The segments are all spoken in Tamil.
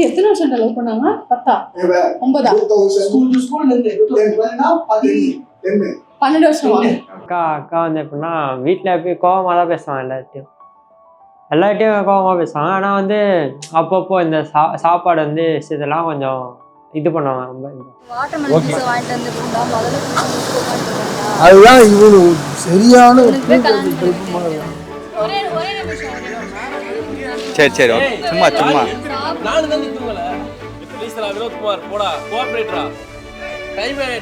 எத்தனை வருஷம் லவ் பண்ணாங்க? 10 9 12 வருஷமா? அக்கா வந்து எப்படின்னா வீட்டில் எப்பயும் கோவமாக தான் பேசுவாங்க, எல்லார்ட்டையும் கோவமாக பேசுவாங்க. ஆனால் வந்து அப்பப்போ இந்த சாப்பாடு வந்து இதெல்லாம் கொஞ்சம் இது பண்ணுவாங்க ரொம்ப. அதுதான் இவனு சரியான சரி சரி சும்மா சும்மா நானும் தான் நிற்குங்கள ப்ளீஸ்ரா வினோத்குமார் போடா கோஆப்ரேட்டரா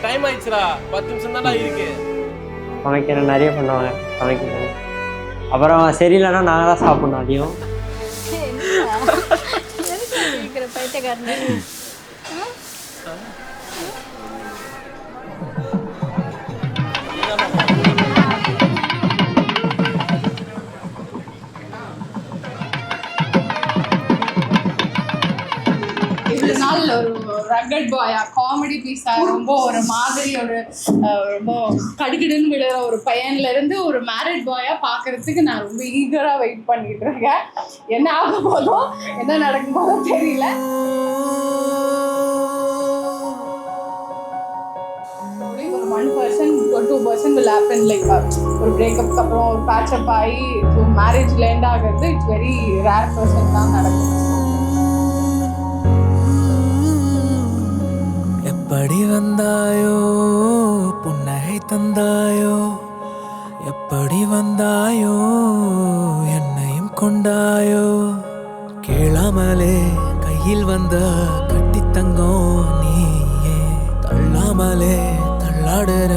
டைம் ஆயிடுச்சுடா 10 நிமிஷம் தான்டா இருக்கு. சமைக்கிற நிறைய பண்ணுவாங்க சமைக்கிறது. அப்புறம் சரியில்லைன்னா நாங்கள் தான் சாப்பிடணும் அதையும். ஒரு ரக்கட் பாயா காமெடி பீஸா ரொம்ப ஒரு மாதிரி ஒரு ரொம்ப கடுக்கிடுன்னு விடுற ஒரு பையன்ல இருந்து ஒரு மேரிட் பாயா பாக்குறதுக்கு நான் ரொம்ப ஈகரா வெயிட் பண்ணிட்டு இருக்கேன். என்ன ஆக போதோ என்ன நடக்கும் போதோ தெரியல. ஒரு 1% or 2% will happen, like ஒரு பிரேக்கப்க்கு அப்புறம் ஒரு பேட்சப் ஆகி மேரேஜ்ல எண்ட் ஆகிறது இட்ஸ் வெரி ரேர் பர்சன் தான் நடக்கும். எப்படி வந்தாயோ புன்னகை தந்தாயோ, எப்படி வந்தாயோ என்னையும் கொண்டாயோ, கேளாமலே கையில் வந்த கட்டி தங்கம் நீயே, தள்ளாமலே தள்ளாடுற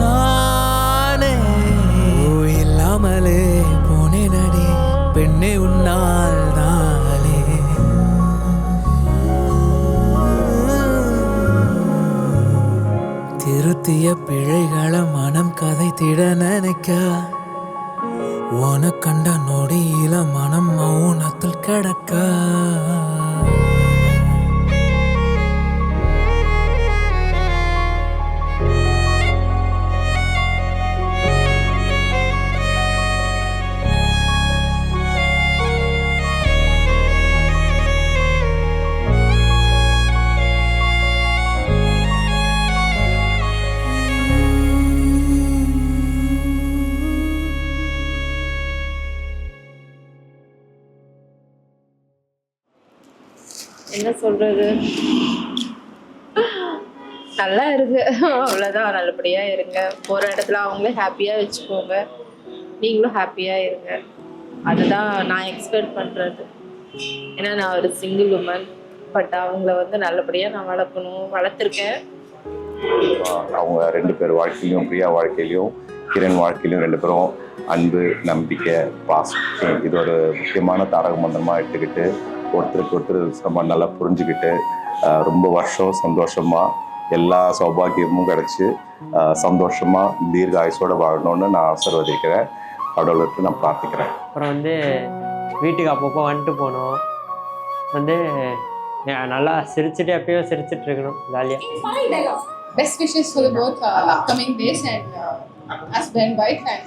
நானே, இல்லாமலே போனே நடி பெண்ணே உன்னால் தானே. திருத்திய பிழைகளை மனம் கதைத்திட நினைக்க, உனக்கு கண்ட நொடியில மனம் மௌனத்தில் கிடக்க. என்ன சொல்றது, நல்லா இருக்கு அவ்வளோதான். நல்லபடியா இருங்க, போற இடத்துல அவங்களே ஹாப்பியா வச்சுக்கோங்க, நீங்களும் ஹாப்பியா இருங்க. அதுதான் நான் எக்ஸ்பெக்ட் பண்றது. ஏன்னா நான் ஒரு சிங்கிள் உமன், பட் அவங்கள வந்து நல்லபடியா நான் வளர்த்துருக்கேன். அவங்க 2 பேர் வாழ்க்கையிலையும், பிரியா வாழ்க்கையிலையும் கிரண் வாழ்க்கையிலையும் 2 பேரும் அன்பு, நம்பிக்கை, பாசம் இது ஒரு முக்கியமான தாரக மந்திரமாக எடுத்துக்கிட்டு ஒருத்தருக்கு ஒருத்தர் ரொம்ப நல்லா புரிஞ்சுக்கிட்டு ரொம்ப வருஷம் சந்தோஷமாக எல்லா சௌபாகியமும் கிடச்சி சந்தோஷமாக தீர்க்க ஆயுசோடு வாழணும்னு நான் ஆசீர்வதிக்கிறேன். கடவுளுக்கு நான் பிரார்த்திக்கிறேன். அப்புறம் வந்து வீட்டுக்கு அப்பப்போ வந்துட்டு போகணும், வந்து நல்லா சிரிச்சுட்டு எப்பயும் சிரிச்சுட்டு இருக்கணும் ஜாலியாக. Best wishes for the both upcoming days and husband, wife and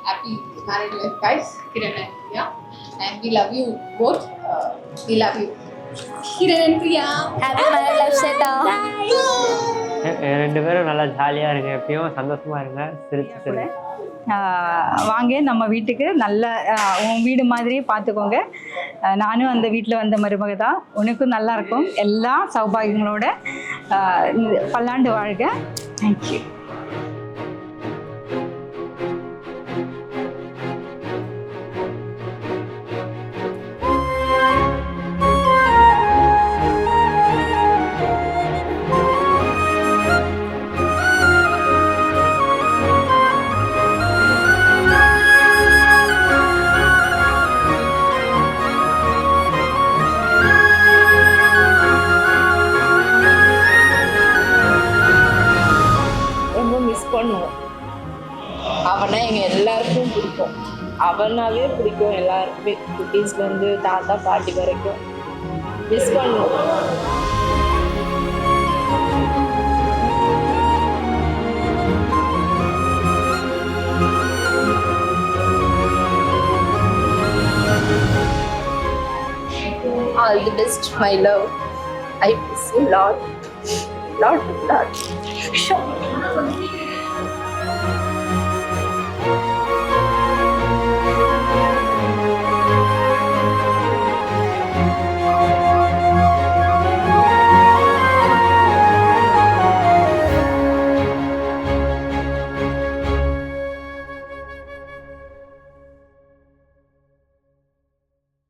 happy married life, guys. Kiran and Priya, and we love you both. We love you, Kiran and Priya. Happy married life, Seta. 2 பேரும் நல்லா ஜாலியாக இருங்க, எப்பயும் சந்தோஷமா இருங்க, சிரிச்சு வாங்க நம்ம வீட்டுக்கு. நல்ல உன் வீடு மாதிரியே பார்த்துக்கோங்க. நானும் அந்த வீட்டில் வந்த மருமக தான். உனக்கும் நல்லா இருக்கும், எல்லா சௌபாகியங்களோட பல்லாண்டு வாழ்க. தேங்க்யூ. அவனா எங்க எல்லாருக்கும் பிடிக்கும், அவனாவே பிடிக்கும் எல்லாருக்குமே, குட்டீஸ்லேருந்து தாத்தா பாட்டி வரைக்கும். மிஸ் பண்ணுவோம். The best my love. I miss you lot lot lot.